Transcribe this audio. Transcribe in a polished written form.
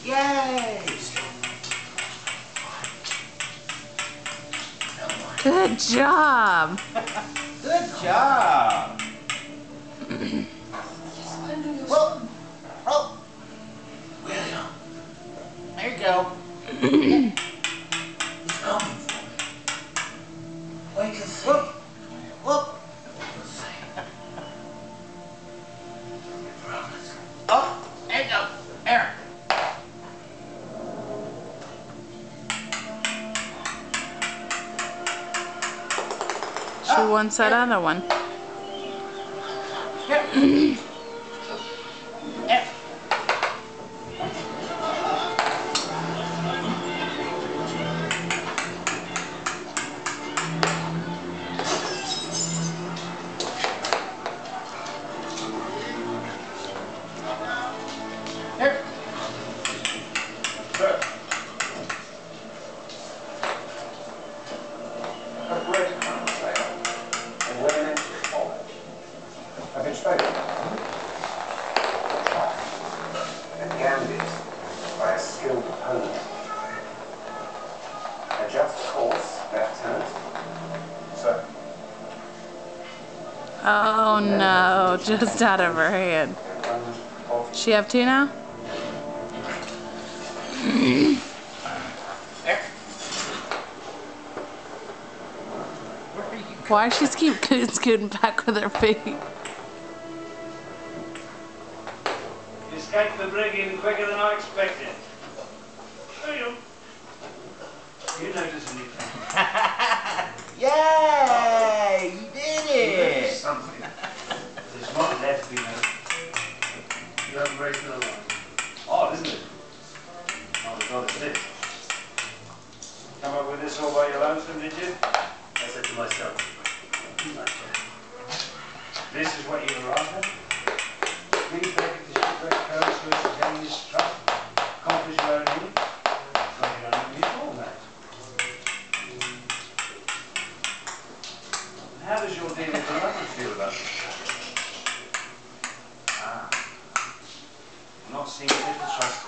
Yay! Good job. Good job. Whoa. Oh. William. There you go. He's coming for me. Wait and see. Whoop. Whoop. Oh, there you go. There. She wants that other one. Here. Here. Here. Good. A great economic sale. And when it forward. I've been spoken and gambit by a skilled opponent. A just course, Lieutenant. Sir. Oh no, just out of her hand. She have two now? There. Why does she keep scooting back with her feet? You escaped the brigging quicker than I expected. William, you notice anything? Yay! You did it! Something. There's one left, you know. You haven't raised the alarm. Odd, isn't it? Oh, God, it's this. Come up with this all by your lonesome, did you? I said to myself, this is what you were after? 3 packets of shipwreck codes for us to this trust, accomplish your own need? Well, you don't have to inform that. And how does your deal with the London feel about it? Ah. Not seeing fit to trust